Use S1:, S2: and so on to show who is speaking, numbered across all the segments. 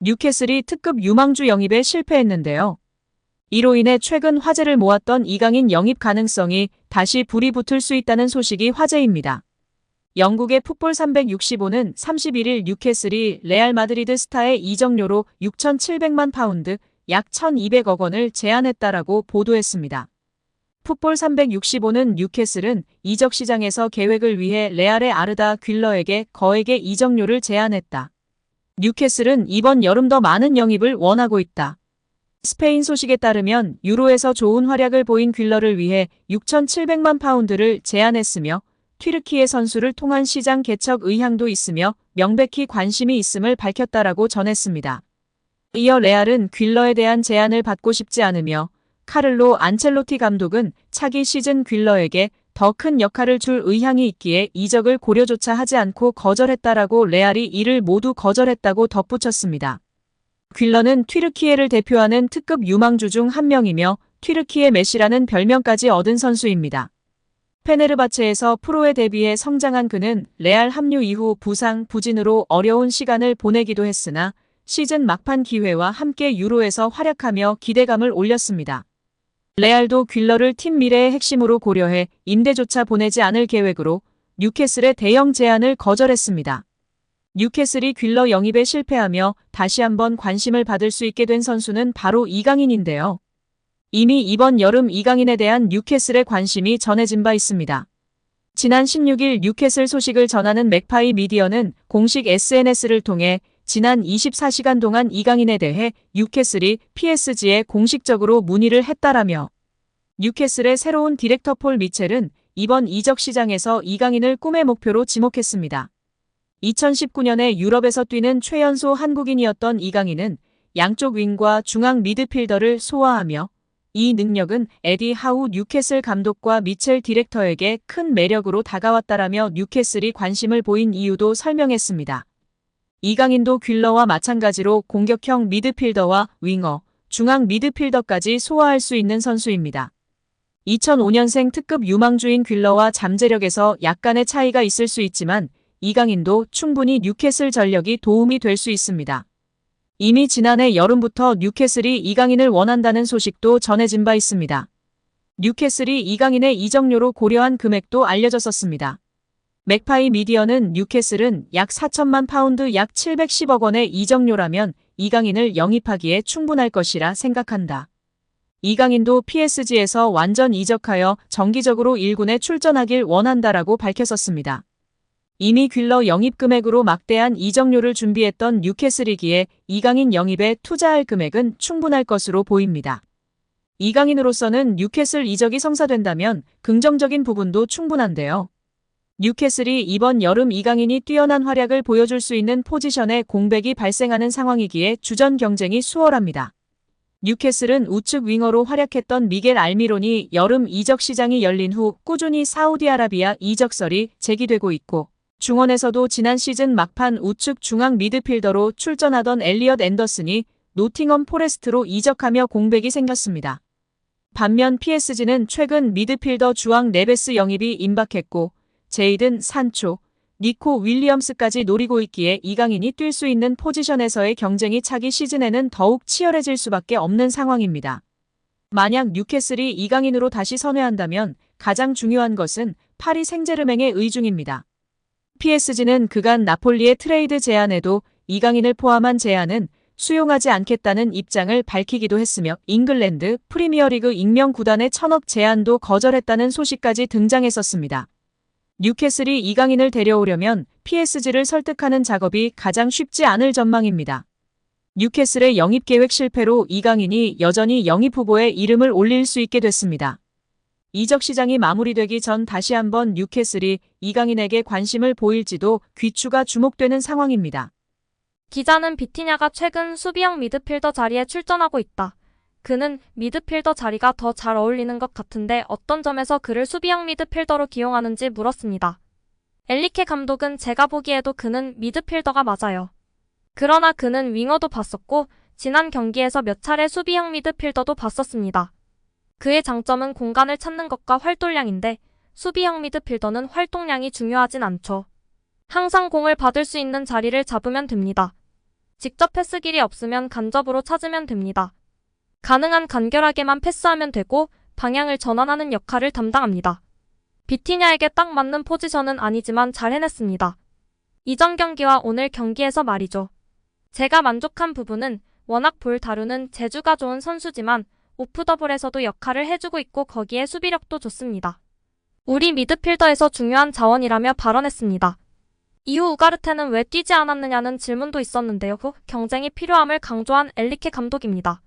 S1: 뉴캐슬이 특급 유망주 영입에 실패했는데요. 이로 인해 최근 화제를 모았던 이강인 영입 가능성이 다시 불이 붙을 수 있다는 소식이 화제입니다. 영국의 풋볼 365는 31일 뉴캐슬이 레알 마드리드 스타의 이적료로 6,700만 파운드, 약 1,200억 원을 제안했다라고 보도했습니다. 풋볼 365는 뉴캐슬은 이적 시장에서 계획을 위해 레알의 아르다 퀼러에게 거액의 이적료를 제안했다. 뉴캐슬은 이번 여름 더 많은 영입을 원하고 있다. 스페인 소식에 따르면 유로에서 좋은 활약을 보인 퀼러를 위해 6,700만 파운드를 제안했으며 튀르키예 선수를 통한 시장 개척 의향도 있으며 명백히 관심이 있음을 밝혔다라고 전했습니다. 이어 레알은 퀼러에 대한 제안을 받고 싶지 않으며 카를로 안첼로티 감독은 차기 시즌 퀼러에게 더 큰 역할을 줄 의향이 있기에 이적을 고려조차 하지 않고 거절했다라고 레알이 이를 모두 거절했다고 덧붙였습니다. 퀼러는 튀르키예를 대표하는 특급 유망주 중 한 명이며 튀르키예 메시라는 별명까지 얻은 선수입니다. 페네르바체에서 프로에 데뷔해 성장한 그는 레알 합류 이후 부상, 부진으로 어려운 시간을 보내기도 했으나 시즌 막판 기회와 함께 유로에서 활약하며 기대감을 올렸습니다. 레알도 퀼러를 팀 미래의 핵심으로 고려해 임대조차 보내지 않을 계획으로 뉴캐슬의 대형 제안을 거절했습니다. 뉴캐슬이 퀼러 영입에 실패하며 다시 한번 관심을 받을 수 있게 된 선수는 바로 이강인인데요. 이미 이번 여름 이강인에 대한 뉴캐슬의 관심이 전해진 바 있습니다. 지난 16일 뉴캐슬 소식을 전하는 맥파이 미디어는 공식 SNS를 통해 지난 24시간 동안 이강인에 대해 뉴캐슬이 PSG에 공식적으로 문의를 했다라며 뉴캐슬의 새로운 디렉터 폴 미첼은 이번 이적 시장에서 이강인을 꿈의 목표로 지목했습니다. 2019년에 유럽에서 뛰는 최연소 한국인이었던 이강인은 양쪽 윙과 중앙 미드필더를 소화하며 이 능력은 에디 하우 뉴캐슬 감독과 미첼 디렉터에게 큰 매력으로 다가왔다라며 뉴캐슬이 관심을 보인 이유도 설명했습니다. 이강인도 퀼러와 마찬가지로 공격형 미드필더와 윙어, 중앙 미드필더까지 소화할 수 있는 선수입니다. 2005년생 특급 유망주인 퀼러와 잠재력에서 약간의 차이가 있을 수 있지만 이강인도 충분히 뉴캐슬 전력이 도움이 될 수 있습니다. 이미 지난해 여름부터 뉴캐슬이 이강인을 원한다는 소식도 전해진 바 있습니다. 뉴캐슬이 이강인의 이적료로 고려한 금액도 알려졌었습니다. 맥파이 미디어는 뉴캐슬은 약 4천만 파운드 약 710억 원의 이적료라면 이강인을 영입하기에 충분할 것이라 생각한다. 이강인도 PSG에서 완전 이적하여 정기적으로 1군에 출전하길 원한다라고 밝혔었습니다. 이미 퀼러 영입 금액으로 막대한 이적료를 준비했던 뉴캐슬이기에 이강인 영입에 투자할 금액은 충분할 것으로 보입니다. 이강인으로서는 뉴캐슬 이적이 성사된다면 긍정적인 부분도 충분한데요. 뉴캐슬이 이번 여름 이강인이 뛰어난 활약을 보여줄 수 있는 포지션에 공백이 발생하는 상황이기에 주전 경쟁이 수월합니다. 뉴캐슬은 우측 윙어로 활약했던 미겔 알미론이 여름 이적 시장이 열린 후 꾸준히 사우디아라비아 이적설이 제기되고 있고 중원에서도 지난 시즌 막판 우측 중앙 미드필더로 출전하던 엘리엇 앤더슨이 노팅엄 포레스트로 이적하며 공백이 생겼습니다. 반면 PSG는 최근 미드필더 주앙 네베스 영입이 임박했고 제이든 산초, 니코 윌리엄스까지 노리고 있기에 이강인이 뛸 수 있는 포지션에서의 경쟁이 차기 시즌에는 더욱 치열해질 수밖에 없는 상황입니다. 만약 뉴캐슬이 이강인으로 다시 선회한다면 가장 중요한 것은 파리 생제르맹의 의중입니다. PSG는 그간 나폴리의 트레이드 제안에도 이강인을 포함한 제안은 수용하지 않겠다는 입장을 밝히기도 했으며 잉글랜드 프리미어리그 익명 구단의 1,000억 제안도 거절했다는 소식까지 등장했었습니다. 뉴캐슬이 이강인을 데려오려면 PSG를 설득하는 작업이 가장 쉽지 않을 전망입니다. 뉴캐슬의 영입 계획 실패로 이강인이 여전히 영입 후보에 이름을 올릴 수 있게 됐습니다. 이적 시장이 마무리되기 전 다시 한번 뉴캐슬이 이강인에게 관심을 보일지도 귀추가 주목되는 상황입니다.
S2: 기자는 비티냐가 최근 수비형 미드필더 자리에 출전하고 있다. 그는 미드필더 자리가 더 잘 어울리는 것 같은데 어떤 점에서 그를 수비형 미드필더로 기용하는지 물었습니다. 엘리케 감독은 제가 보기에도 그는 미드필더가 맞아요. 그러나 그는 윙어도 봤었고 지난 경기에서 몇 차례 수비형 미드필더도 봤었습니다. 그의 장점은 공간을 찾는 것과 활동량인데 수비형 미드필더는 활동량이 중요하진 않죠. 항상 공을 받을 수 있는 자리를 잡으면 됩니다. 직접 패스길이 없으면 간접으로 찾으면 됩니다. 가능한 간결하게만 패스하면 되고 방향을 전환하는 역할을 담당합니다. 비티냐에게 딱 맞는 포지션은 아니지만 잘 해냈습니다. 이전 경기와 오늘 경기에서 말이죠. 제가 만족한 부분은 워낙 볼 다루는 재주가 좋은 선수지만 오프더블에서도 역할을 해주고 있고 거기에 수비력도 좋습니다. 우리 미드필더에서 중요한 자원이라며 발언했습니다. 이후 우가르테는 왜 뛰지 않았느냐는 질문도 있었는데요. 경쟁이 필요함을 강조한 엘리케 감독입니다.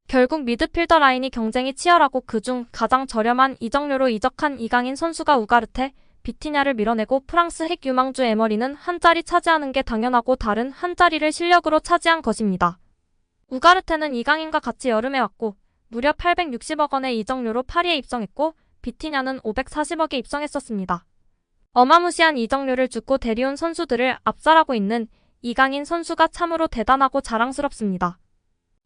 S2: 결국 미드필더 라인이 경쟁이 치열하고 그중 가장 저렴한 이적료로 이적한 이강인 선수가 우가르테, 비티냐를 밀어내고 프랑스 핵 유망주 에머리는 한 자리 차지하는 게 당연하고 다른 한 자리를 실력으로 차지한 것입니다. 우가르테는 이강인과 같이 여름에 왔고 무려 860억 원의 이적료로 파리에 입성했고 비티냐는 540억에 입성했었습니다. 어마무시한 이적료를 주고 데려온 선수들을 압살하고 있는 이강인 선수가 참으로 대단하고 자랑스럽습니다.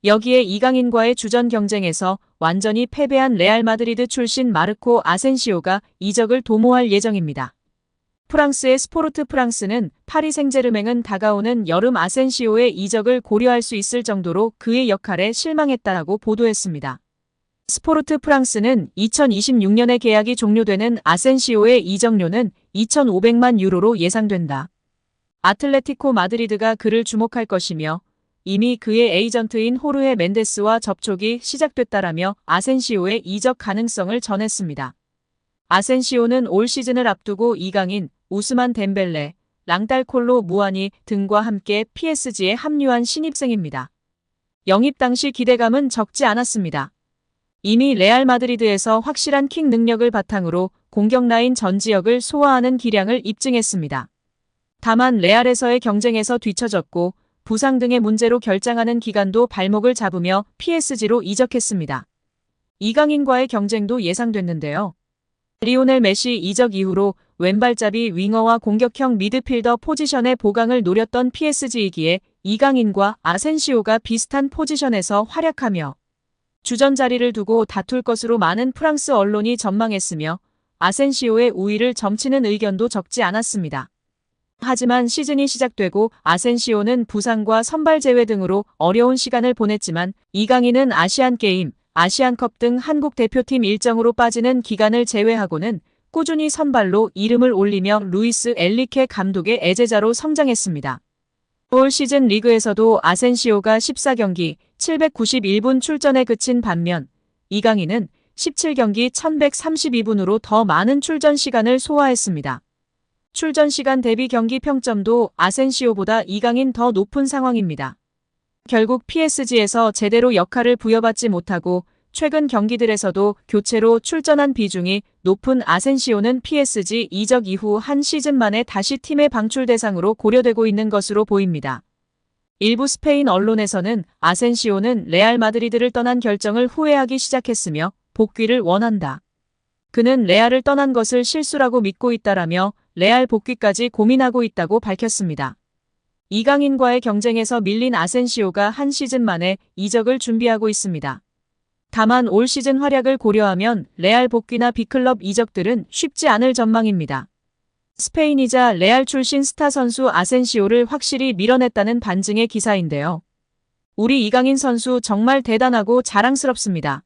S1: 여기에 이강인과의 주전 경쟁에서 완전히 패배한 레알 마드리드 출신 마르코 아센시오가 이적을 도모할 예정입니다. 프랑스의 스포르트 프랑스는 파리 생제르맹은 다가오는 여름 아센시오의 이적을 고려할 수 있을 정도로 그의 역할에 실망했다고 보도했습니다. 스포르트 프랑스는 2026년에 계약이 종료되는 아센시오의 이적료는 2,500만 유로로 예상된다. 아틀레티코 마드리드가 그를 주목할 것이며 이미 그의 에이전트인 호르헤 멘데스와 접촉이 시작됐다라며 아센시오의 이적 가능성을 전했습니다. 아센시오는 올 시즌을 앞두고 이강인, 우스만 덴벨레, 랑달콜로 무아니 등과 함께 PSG에 합류한 신입생입니다. 영입 당시 기대감은 적지 않았습니다. 이미 레알 마드리드에서 확실한 킥 능력을 바탕으로 공격 라인 전 지역을 소화하는 기량을 입증했습니다. 다만 레알에서의 경쟁에서 뒤처졌고 부상 등의 문제로 결장하는 기간도 발목을 잡으며 PSG로 이적했습니다. 이강인과의 경쟁도 예상됐는데요. 리오넬 메시 이적 이후로 왼발잡이 윙어와 공격형 미드필더 포지션의 보강을 노렸던 PSG이기에 이강인과 아센시오가 비슷한 포지션에서 활약하며 주전 자리를 두고 다툴 것으로 많은 프랑스 언론이 전망했으며 아센시오의 우위를 점치는 의견도 적지 않았습니다. 하지만 시즌이 시작되고 아센시오는 부상과 선발 제외 등으로 어려운 시간을 보냈지만 이강인은 아시안게임, 아시안컵 등 한국 대표팀 일정으로 빠지는 기간을 제외하고는 꾸준히 선발로 이름을 올리며 루이스 엘리케 감독의 애제자로 성장했습니다. 올 시즌 리그에서도 아센시오가 14경기 791분 출전에 그친 반면 이강인은 17경기 1132분으로 더 많은 출전 시간을 소화했습니다. 출전 시간 대비 경기 평점도 아센시오보다 이강인 더 높은 상황입니다. 결국 PSG에서 제대로 역할을 부여받지 못하고 최근 경기들에서도 교체로 출전한 비중이 높은 아센시오는 PSG 이적 이후 한 시즌 만에 다시 팀의 방출 대상으로 고려되고 있는 것으로 보입니다. 일부 스페인 언론에서는 아센시오는 레알 마드리드를 떠난 결정을 후회하기 시작했으며 복귀를 원한다. 그는 레알을 떠난 것을 실수라고 믿고 있다라며 레알 복귀까지 고민하고 있다고 밝혔습니다. 이강인과의 경쟁에서 밀린 아센시오가 한 시즌 만에 이적을 준비하고 있습니다. 다만 올 시즌 활약을 고려하면 레알 복귀나 B클럽 이적들은 쉽지 않을 전망입니다. 스페인이자 레알 출신 스타 선수 아센시오를 확실히 밀어냈다는 반증의 기사인데요. 우리 이강인 선수 정말 대단하고 자랑스럽습니다.